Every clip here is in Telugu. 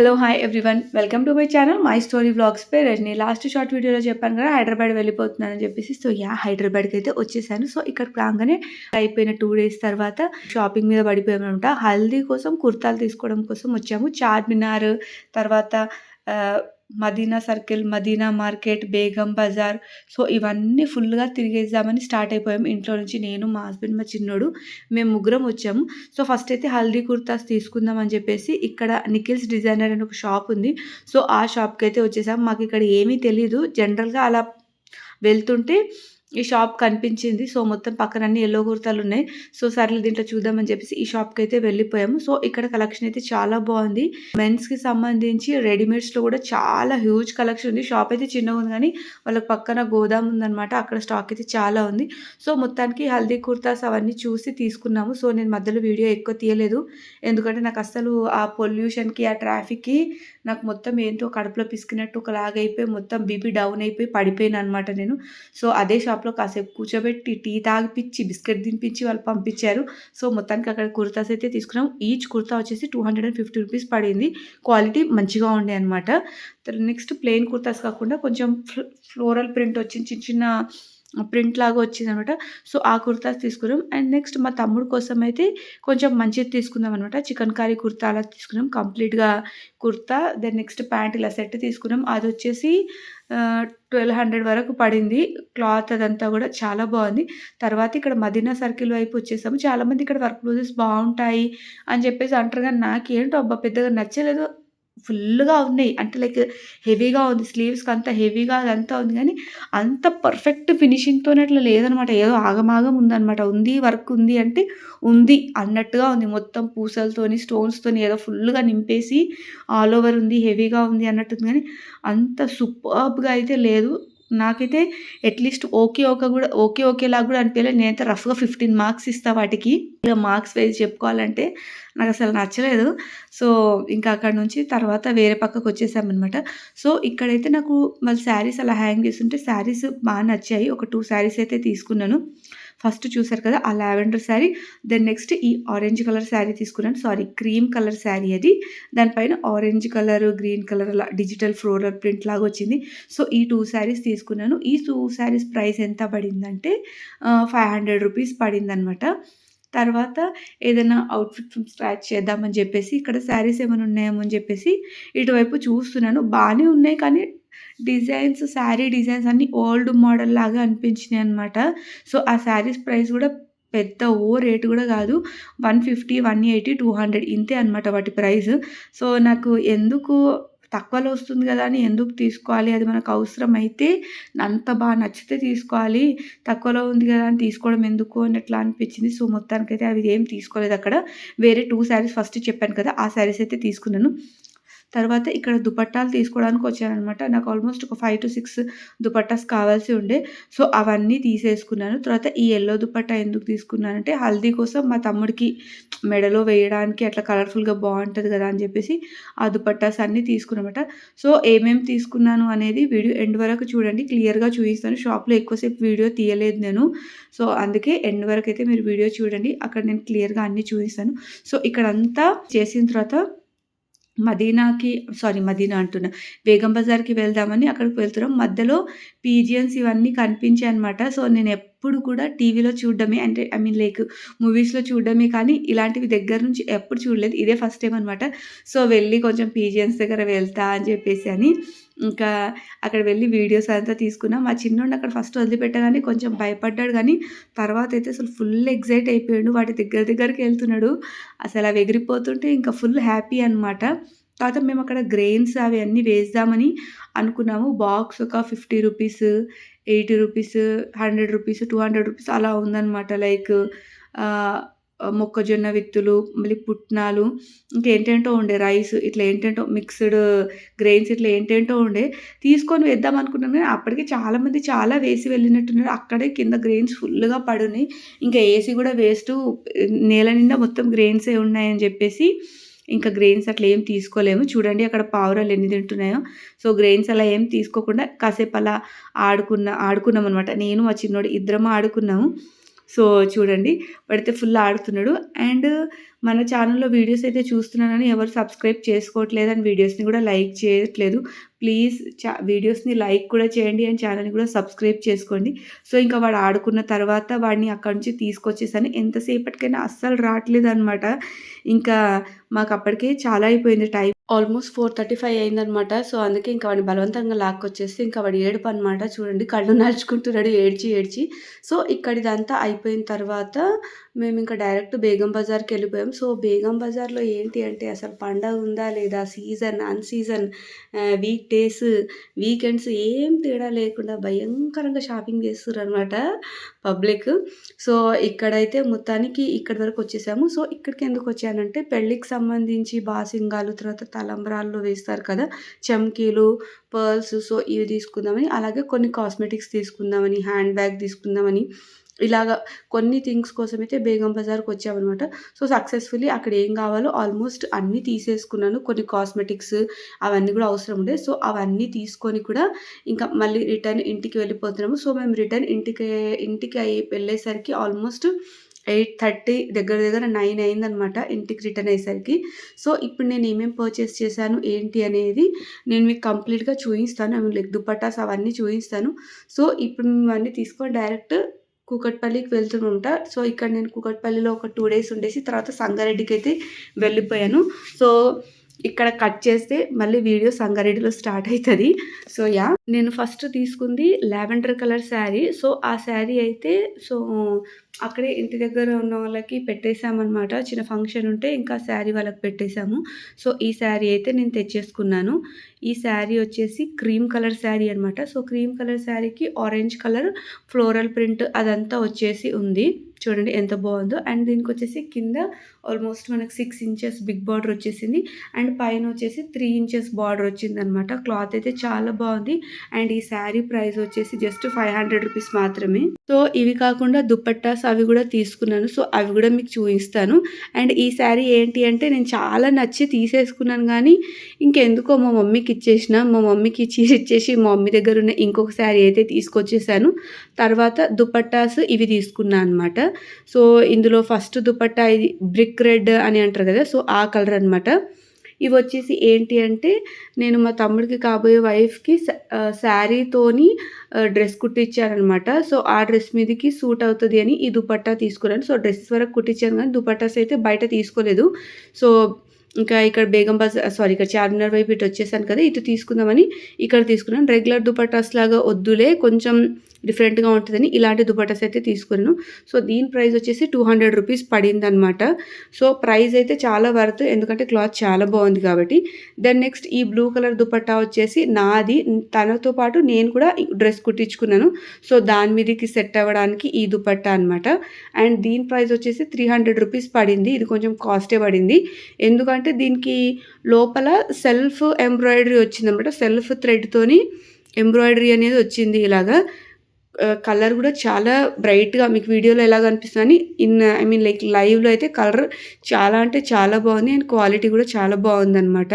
Hello! Hi everyone. Welcome to my channel my story vlogs by Rajani. Last short వీడియోలో చెప్పాను కదా! హైదరాబాద్ వెళ్ళిపోతున్నానని చెప్పేసి. హైదరాబాద్‌కైతే వచ్చేసాను. ఇక్కడికి రాంగానే అయిపోయిన 2 డేస్ తర్వాత షాపింగ్ మీద పడిపోయామనమాట. హల్దీ కోసం కుర్తాలు తీసుకోవడం కోసం వచ్చాము. చార్మినార్ తర్వాత ఆహ్, మదీనా సర్కిల్, మదీనా మార్కెట్, బేగం బజార్ ఇవన్నీ ఫుల్‌గా తిరిగేద్దామని స్టార్ట్ అయిపోయాము. ఇంట్లో నుంచి నేను, మా హస్బెండ్, మా చిన్నోడు మేము ముగ్గురం వచ్చాము. ఫస్ట్ అయితే హల్దీ కుర్తాస్ తీసుకుందాం అని చెప్పేసి ఇక్కడ నిఖిల్స్ డిజైనర్ అని ఒక షాప్ ఉంది. ఆ షాప్‌కైతే వచ్చేసాం. మాకిక్కడ ఏమీ తెలీదు. జనరల్‌గా అలా వెళ్తుంటే ఈ షాప్ కనిపించింది. మొత్తం పక్కన అన్ని యెల్లో కుర్తాలున్నాయి. సర్లే దీంట్లో చూద్దామని చెప్పేసి ఈ షాప్‌కైతే వెళ్ళిపోయాము. ఇక్కడ కలెక్షన్ అయితే చాలా బావుంది. మెన్స్‌కి సంబంధించి రెడీమేడ్స్‌లో కూడా చాలా హ్యూజ్ కలెక్షన్ ఉంది. షాప్ అయితే చిన్నగుంది గానీ వాళ్ళకి పక్కన గోదాం ఉందనమాట. అక్కడ స్టాక్ అయితే చాలా ఉంది. మొత్తానికి హల్దీ కుర్తాస్ అవన్నీ చూసి తీసుకున్నాము. నేను మధ్యలో వీడియో ఎక్కువ తీయలేదు. ఎందుకంటే నాకు అస్సలు ఆ పొల్యూషన్‌కి, ఆ ట్రాఫిక్‌కి నాకు మొత్తం ఏంటో కడుపులో పిసికినట్టు ఒకలాగా అయిపోయి మొత్తం బీపీ డౌన్ అయిపోయి పడిపోయాననమాట నేను. అదే షాప్‌లో కాసేపు కూర్చోబెట్టి, టీ తాగిపిచ్చి, బిస్కెట్ తినిపించి వాళ్ళు పంపించారు. మొత్తానికి అక్కడ కుర్తాస్ అయితే తీసుకున్నాం. ఈచ్ కుర్తా వచ్చేసి 250 రూపీస్ పడింది. క్వాలిటీ మంచిగా ఉండే అనమాట. నెక్స్ట్ ప్లెయిన్ కుర్తాస్ కాకుండా కొంచెం ఫ్లోరల్ ప్రింట్ వచ్చిన చిన్న చిన్న ప్రింట్ లాగా వచ్చిందనమాట. ఆ కుర్తాస్ తీసుకున్నాం. అండ్ నెక్స్ట్ మా తమ్ముడు కోసం అయితే కొంచెం మంచిది తీసుకుందాం అనమాట. చికెన్ కర్రీ కుర్తా అలా తీసుకున్నాం. కంప్లీట్‌గా కుర్తా, దెన్ నెక్స్ట్ ప్యాంట్ ఇలా సెట్ తీసుకున్నాం. అదొచ్చేసి 1200 వరకు పడింది. క్లాత్ అదంతా గూడా చాలా బావుంది. తర్వాత ఇక్కడ మదీనా సర్కిల్ వైపు వచ్చేసాము. చాలామంది ఇక్కడ వర్క్ బ్లౌజెస్ బావుంటాయి అని చెప్పేసి అంటారు గానీ నాకేంటో అబ్బా పెద్దగా నచ్చలేదు. ఫుల్లుగా ఉన్నాయి. అంటే లైక్ హెవీగా ఉంది. స్లీవ్స్‌కంతా హెవీగా అదంతా ఉంది గానీ, అంత పర్ఫెక్ట్ ఫినిషింగ్‌తోని అట్లా లేదనమాట. ఏదో ఆగమాగం ఉందనమాట. ఉంది వర్క్ ఉంది అంటే ఉంది అన్నట్టుగా ఉంది. మొత్తం పూసలతోని, స్టోన్స్‌తోని ఏదో ఫుల్లుగా నింపేసి ఆల్ ఓవర్ ఉంది. హెవీగా ఉంది అన్నట్టుంది గానీ, అంత సూపర్బ్‌గా అయితే లేదు. నాకైతే అట్‌లీస్ట్ ఓకేలాగా గూడా అనిపియలేదు. నేనైతే రఫ్‌గా 15 మార్క్స్ ఇస్తా వాటికి. ఇక మార్క్స్ వైస్ చెప్పుకోవాలంటే నాకసలు నచ్చలేదు. సో, ఇంకా అక్కడి నుంచి తర్వాత వేరే పక్కకొచ్చేసామనమాట. ఇక్కడైతే నాకు మళ్ళీ శారీస్ అలా హ్యాంగ్ చేసుంటే శారీస్ నచ్చాయి. ఒక 2 శారీస్ అయితే తీసుకున్నాను. ఫస్ట్ చూసారు కదా! ఆ లావెండర్ శారీ. దెన్ నెక్స్ట్ ఈ ఆరెంజ్ కలర్ శారీ తీసుకున్నాను. క్రీమ్ కలర్ శారీ అది. దానిపైన ఆరెంజ్ కలర్, గ్రీన్ కలర్ అలా డిజిటల్ ఫ్లోరల్ ప్రింట్ లాగా వచ్చింది. ఈ 2 శారీస్ తీసుకున్నాను. ఈ 2 శారీస్ ప్రైస్ ఎంత పడిందంటే 500 రూపీస్ పడిందనమాట. తర్వాత ఏదైనా అవుట్‌ఫిట్ ఫ్రమ్ స్క్రాచ్ చేద్దామని చెప్పేసి ఇక్కడ శారీస్ ఏమైనా ఉన్నాయేమో అని చెప్పేసి ఇటువైపు చూస్తున్నాను. బానే ఉన్నాయి కానీ శారీ డిజైన్స్ అన్నీ ఓల్డ్ మోడల్ లాగా అనిపించినాయన్నమాట. ఆ శారీస్ ప్రైస్ గూడా పెద్ద రేట్ గూడా గాదు. 150, 180, 200 ఇంతే అనమాట వాటి ప్రైస్. నాకు ఎందుకు తక్కువలో వస్తుంది గదా అని ఎందుకు తీసుకోవాలి? అది మనకు అవసరమైతే అంత నచ్చితే తీసుకోవాలి. తక్కువలో ఉంది గదా అని తీసుకోవడం ఎందుకు అన్నట్లా అనిపించింది. మొత్తానికైతే అవి ఏం తీసుకోలేదక్కడ. వేరే 2 శారీస్ ఫస్ట్ చెప్పాను కదా! ఆ శారీస్ అయితే తీసుకున్నాను. తర్వాత ఇక్కడ దుపట్టాలు తీసుకోవడానికి వచ్చాననమాట. నాకు ఆల్మోస్ట్ ఒక 5-6 దుపట్టాస్ కావాల్సి ఉండే. అవన్నీ తీసేసుకున్నాను. తర్వాత ఈ యెల్లో దుపట్టా ఎందుకు తీసుకున్నానంటే హల్దీ కోసం మా తమ్ముడికి మెడలో వేయడానికి అట్లా కలర్‌ఫుల్‌గా బావుంటది గదా అని జెప్పేసి ఆ దుపట్టాస్ అన్నీ తీసుకున్నానమాట. ఏమేమి తీసుకున్నాను అనేది వీడియో ఎండ్ వరకు చూడండి. క్లియర్‌గా చూపిస్తాను. షాప్‌లో ఎక్కువసేపు వీడియో తీయలేదు నేను. అందుకే ఎండ్ వరకైతే మీరు వీడియో చూడండి. అక్కడ నేను క్లియర్‌గా అన్నీ చూపిస్తాను. ఇక్కడంతా చేసిన తర్వాత మదీనా అంటున్నా. బేగం బజార్‌కి వెళ్దామని అక్కడికి వెళ్తున్నాం. మధ్యలో పీజియన్స్ ఇవన్నీ కనిపించాయన్నమాట. నేనెప్పుడు కూడా టీవీలో చూడడమే అంటే ఐ మీన్ లైక్ మూవీస్‌లో చూడడమే కానీ ఇలాంటివి దగ్గర నుంచి ఎప్పుడు చూడలేదు. ఇదే ఫస్ట్ టైమ్ అనమాట. వెళ్ళి కొంచెం పీజియన్స్ దగ్గర వెళ్తా అని చెప్పేసి అని ఇంకా అక్కడ వెళ్ళి వీడియోస్ అంతా తీసుకున్నా. మా చిన్నోడిని అక్కడ ఫస్ట్ వదిలిపెట్టగానే కొంచెం భయపడ్డాడు గానీ తర్వాతైతే అసలు ఫుల్ ఎక్సైట్ అయిపోయాడు. వాటి దగ్గరికి ఎళ్తున్నాడు. అసలు అవి ఎగిరిపోతుంటే ఇంకా ఫుల్ హ్యాపీ అనమాట. తర్వాత మేమక్కడ గ్రెయిన్స్ అవి అన్నీ వేద్దామని అనుకున్నాము. బాక్స్ ఒక 50 రూపీస్, 80 రూపీస్, 100 రూపీస్, 200 రూపీస్ అలా ఉందనమాట. లైక్ ఆహ్, మొక్కజొన్న విత్తులు, మళ్ళీ పుట్నాలు ఇంకేంటేంటో ఉండే రైస్ ఇట్లా ఏంటేంటో మిక్స్‌డ్ గ్రెయిన్స్ ఇట్లా ఏంటేంటో ఉండే. తీసుకొని వేద్దాం అనుకున్నాను గానీ అప్పటికే చాలామంది చాలా వేసి వెళ్ళినట్టున్నారు. అక్కడే కింద గ్రెయిన్స్ ఫుల్‌గా పడున్నాయి. ఇంకా ఏసి గూడా వేస్టు నేల నిండా మొత్తం గ్రెయిన్సే ఉన్నాయని జెప్పేసి ఇంకా గ్రెయిన్స్ అట్లా ఏం తీసుకోలేము. చూడండి అక్కడ పావురాలు ఎన్ని తింటున్నాయో. గ్రెయిన్స్ అలా ఏం తీసుకోకుండా కాసేపు అలా ఆడుకున్నామనమాట. నేను మా చిన్నోడు ఇద్దరం ఆడుకున్నాము. సో చూడండి వాడైతే ఫుల్ ఆడుతున్నాడు. అండ్ మన ఛానల్‌లో వీడియోస్ అయితే చూస్తున్నానని ఎవరు సబ్స్క్రైబ్ చేసుకోవట్లేదు అండ్ వీడియోస్‌ని కూడా లైక్ చేయట్లేదు. ప్లీజ్ వీడియోస్‌ని లైక్ కూడా చేయండి అండ్ ఛానల్‌ని కూడా సబ్స్క్రైబ్ చేసుకోండి. సో ఇంకా వాడు ఆడుకున్న తర్వాత వాడిని అక్కడి నుంచి తీసుకొచ్చేసాను. ఎంతసేపటికైనా అస్సలు రావట్లేదనమాట. ఇంకా మాకు అప్పటికే చాలా అయిపోయింది టైం. ఆల్మోస్ట్ 4:35 అయిందనమాట. సో అందుకే ఇంకా వాడిని బలవంతంగా లాక్కొచ్చేస్తే ఇంకా వాడి ఏడుపనమాట. చూడండి కళ్ళు నలుచుకుంటున్నాడు ఏడ్చి ఏడ్చి. సో ఇక్కడిదంతా అయిపోయిన తర్వాత మేమింక డైరెక్ట్ బేగం బజార్‌కెళ్ళిపోయాం. సో బేగం బజార్‌లో ఏంటి అంటే అసలు పండగ ఉందా లేదా, సీజన్, అన్‌సీజన్, వీక్ డేస్, వీకెండ్స్ ఏం తేడా లేకుండా భయంకరంగా షాపింగ్ చేస్తుర్రనమాట పబ్లిక్. సో ఇక్కడైతే మొత్తానికి ఇక్కడి వరకు వచ్చేసాము. సో ఇక్కడికి ఎందుకు వచ్చానంటే పెళ్ళికి సంబంధించి బాసింగాలు, తర్వాత తలంబ్రాల్లో వేస్తారు కదా చమ్కీలు, పర్ల్స్, సో ఇవి తీసుకుందామని, అలాగే కొన్ని కాస్మెటిక్స్ తీసుకుందామని, హ్యాండ్ బ్యాగ్ తీసుకుందామని, ఇలాగ కొన్ని థింగ్స్ కోసమైతే బేగం బజార్‌కి వచ్చామనమాట. సో సక్సెస్‌ఫుల్లీ అక్కడ ఏం కావాలో ఆల్మోస్ట్ అన్నీ తీసేసుకున్నాను. కొన్ని కాస్మెటిక్స్ అవన్నీ కూడా అవసరం ఉండే. సో అవన్నీ తీసుకొని కూడా ఇంకా మళ్ళీ రిటర్న్ ఇంటికి వెళ్ళిపోతున్నాము. సో మేము రిటర్న్ ఇంటికి వెళ్ళేసరికి ఆల్మోస్ట్ 8:30 దగ్గర దగ్గర 9 అయిందనమాట ఇంటికి రిటర్న్ అయ్యేసరికి. సో ఇప్పుడు నేను ఏమేమి పర్చేస్ చేశాను ఏంటి అనేది నేను మీకు కంప్లీట్‌గా చూయిస్తాను. ఐ మీన్ లైక్ దుపట్టాస్ అవన్నీ చూయిస్తాను. సో ఇప్పుడు మేము అన్నీ తీసుకొని డైరెక్ట్ కూకట్పల్లికి వెళ్తునుంటా. సో ఇక్కడ నేను కూకట్పల్లిలో ఒక 2 డేస్ ఉండేసి తర్వాత సంగారెడ్డికైతే వెళ్ళిపోయాను. సో ఇక్కడ కట్ చేస్తే మళ్ళీ వీడియో సంగారెడ్డిలో స్టార్ట్ అవుతది. సో నేను ఫస్ట్ తీసుకుంది లావెండర్ కలర్ శారీ. సో ఆ శారీ అయితే సో అక్కడే ఇంటి దగ్గర ఉన్న వాళ్ళకి పెట్టేసామనమాట. చిన్న ఫంక్షన్ ఉంటే ఇంకా శారీ వాళ్ళకి పెట్టేసాము. సో ఈ శారీ అయితే నేను తెచ్చేసుకున్నాను. ఈ శారీ వచ్చేసి క్రీమ్ కలర్ శారీ అనమాట. సో క్రీమ్ కలర్ శారీకి ఆరెంజ్ కలర్ ఫ్లోరల్ ప్రింట్ అదంతా వచ్చేసి ఉంది. చూడండి ఎంత బాగుందో. అండ్ దీనికి వచ్చేసి కింద ఆల్మోస్ట్ మనకు 6 ఇంచెస్ బిగ్ బార్డర్ వచ్చేసింది. అండ్ పైన వచ్చేసి 3 ఇంచెస్ బార్డర్ వచ్చిందనమాట. క్లాత్ అయితే చాలా బాగుంది. అండ్ ఈ శారీ ప్రైస్ వచ్చేసి జస్ట్ 500 రూపీస్ మాత్రమే. సో ఇవి కాకుండా దుపట్టాస్ అవి కూడా తీసుకున్నాను. సో అవి కూడా మీకు చూపిస్తాను. అండ్ ఈ శారీ ఏంటి అంటే నేను చాలా నచ్చి తీసేసుకున్నాను కానీ ఇంకెందుకో మా మమ్మీకి ఇచ్చేసిన. మా మమ్మీకి ఇచ్చేసి మా మమ్మీ దగ్గర ఉన్న ఇంకొక శారీ అయితే తీసుకొచ్చేసాను. తర్వాత దుపట్టాస్ ఇవి తీసుకున్నాను అనమాట. సో ఇందులో ఫస్ట్ దుపట్టా ఇది బ్రిక్ రెడ్ అని అంటారు కదా, సో ఆ కలర్ అనమాట. ఇవి వచ్చేసి ఏంటి అంటే నేను మా తమ్ముడికి కాబోయే వైఫ్కి శారీతోని డ్రెస్ కుట్టించారనమాట. సో ఆ డ్రెస్ మీదకి సూట్ అవుతుంది అని ఈ దుపట్టా తీసుకున్నాను. సో డ్రెస్సెస్ వరకు కుట్టించాను కానీ దుపట్టాస్ అయితే బయట తీసుకోలేదు. సో ఇంకా ఇక్కడ బేగం బజార్ ఇక్కడ చార్మినార్ వైపు ఇటు వచ్చేసాను కదా, ఇటు తీసుకుందామని ఇక్కడ తీసుకున్నాను. రెగ్యులర్ దుపట్టాస్ లాగా వద్దులే, కొంచెం డిఫరెంట్గా ఉంటుందని ఇలాంటి దుపట్టాస్ అయితే తీసుకున్నాను. సో దీని ప్రైస్ వచ్చేసి 200 రూపీస్ పడిందనమాట. సో ప్రైస్ అయితే చాలా వర్త్, ఎందుకంటే క్లాత్ చాలా బాగుంది కాబట్టి. దెన్ నెక్స్ట్ ఈ బ్లూ కలర్ దుపట్టా వచ్చేసి నాది, తనతో పాటు నేను కూడా డ్రెస్ కుట్టించుకున్నాను. సో దాని మీదకి సెట్ అవ్వడానికి ఈ దుపట్టా అనమాట. అండ్ దీని ప్రైస్ వచ్చేసి 300 రూపీస్ పడింది. ఇది కొంచెం కాస్టే పడింది, ఎందుకంటే దీనికి లోపల సెల్ఫ్ ఎంబ్రాయిడరీ వచ్చిందనమాట. సెల్ఫ్ థ్రెడ్తోని ఎంబ్రాయిడరీ అనేది వచ్చింది ఇలాగా. కలర్ కూడా చాలా బ్రైట్గా మీకు వీడియోలో ఎలా కనిపిస్తుందని ఐ మీన్ లైక్ లైవ్లో అయితే కలర్ చాలా అంటే చాలా బాగుంది అండ్ క్వాలిటీ కూడా చాలా బాగుందన్నమాట.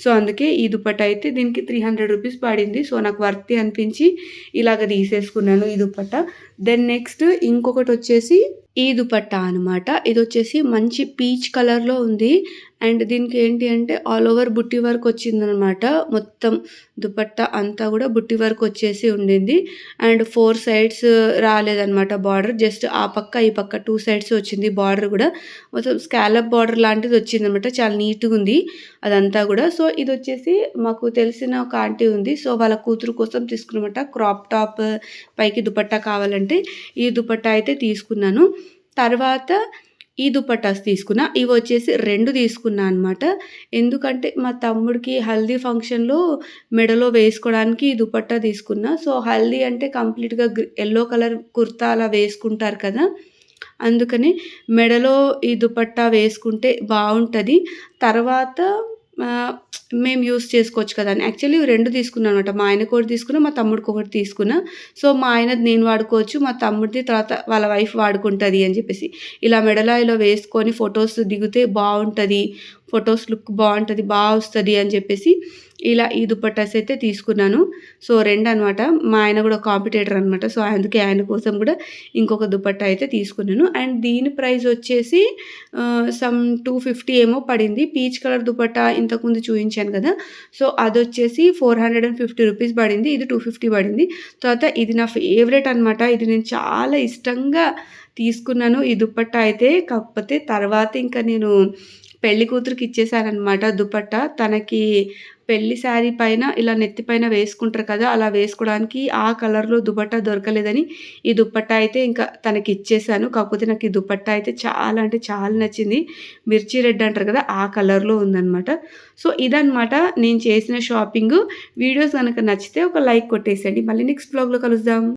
సో అందుకే ఈ దుపట్టా అయితే దీనికి 300 రూపీస్ పడింది. సో నాకు వర్తి అనిపించి ఇలాగ తీసేసుకున్నాను ఈ దుపట్టా. దెన్ నెక్స్ట్ ఇంకొకటి వచ్చేసి ఈ దుపట్టా అనమాట. ఇది వచ్చేసి మంచి పీచ్ కలర్లో ఉంది. అండ్ దీనికి ఏంటి అంటే ఆల్ ఓవర్ బుట్టి వర్క్ వచ్చిందనమాట. మొత్తం దుపట్టా అంతా కూడా బుట్టి వర్క్ వచ్చేసి ఉండింది. అండ్ 4 సైడ్స్ రాలేదనమాట బార్డర్, జస్ట్ ఆ పక్క ఈ పక్క 2 సైడ్స్ వచ్చింది బార్డర్ కూడా. మొత్తం స్కాలప్ బార్డర్ లాంటిది వచ్చిందనమాట. చాలా నీట్గా ఉంది అదంతా కూడా. సో ఇది వచ్చేసి మాకు తెలిసిన ఒక ఆంటీ ఉంది. సో వాళ్ళ కూతురు కోసం తీసుకున్నమాట. క్రాప్ టాప్ పైకి దుపట్టా కావాలంటే ఈ దుపట్టా అయితే తీసుకున్నాను. తర్వాత ఈ దుపట్టాస్ తీసుకున్నా. ఇవి వచ్చేసి 2 తీసుకున్నా అనమాట. ఎందుకంటే మా తమ్ముడికి హల్దీ ఫంక్షన్లో మెడలో వేసుకోవడానికి ఈ దుపట్టా తీసుకున్నా. సో హల్దీ అంటే కంప్లీట్గా ఎల్లో కలర్ కుర్తా అలా వేసుకుంటారు కదా, అందుకని మెడలో ఈ దుపట్టా వేసుకుంటే బాగుంటుంది. తర్వాత మేము యూస్ చేసుకోవచ్చు కదా అని యాక్చువల్లీ 2 తీసుకున్నాను అనమాట. మా ఆయనకు ఒకటి తీసుకున్నా, మా తమ్ముడికి ఒకటి తీసుకున్నా. సో మా ఆయనది నేను వాడుకోవచ్చు, మా తమ్ముడిది తర్వాత వాళ్ళ వైఫ్ వాడుకుంటుంది అని చెప్పేసి. ఇలా మెడలో ఇలా వేసుకొని ఫొటోస్ దిగితే బాగుంటుంది, ఫొటోస్ లుక్ బాగుంటుంది, బాగా వస్తుంది అని చెప్పేసి ఇలా ఈ దుపట్టాస్ అయితే తీసుకున్నాను. సో 2 అనమాట. మా ఆయన గూడా కాంపిటీటర్ అనమాట. సో అందుకే ఆయన కోసం గూడా ఇంకొక దుపట్టా అయితే తీసుకున్నాను. అండ్ దీని ప్రైస్ వచ్చేసి సమ్ 250 ఏమో పడింది. పీచ్ కలర్ దుపట్టా ఇంతకుముందు చూయించాను గదా! సో అదొచ్చేసి 450 రూపీస్ పడింది. ఇది 250 పడింది. తర్వాత ఇది నా ఫేవరెట్ అనమాట. ఇది నేను చాలా ఇష్టంగా తీసుకున్నాను ఈ దుపట్టా అయితే. కాకపోతే తర్వాత ఇంకా నేను పెళ్లి కూతురికి ఇచ్చేసాననమాట దుపట్టా. తనకి పెళ్లి శారీ పైన ఇలా నెత్తి పైన వేసుకుంటారు కదా! అలా వేసుకోవడానికి ఆ కలర్‌లో దుపట్టా దొరకలేదని ఈ దుపట్టా అయితే ఇంకా తనకిచ్చేసాను. కాకపోతే నాకు ఈ దుపట్టా అయితే చాలా అంటే చాలా నచ్చింది. మిర్చి రెడ్ అంటారు కదా! ఆ కలర్‌లో ఉందనమాట. సో ఇదనమాట నేను చేసిన షాపింగు. వీడియోస్ గనక నచ్చితే ఒక లైక్ కొట్టేసేయండి. మళ్ళీ నెక్స్ట్ వ్లాగ్‌లో కలుద్దాం.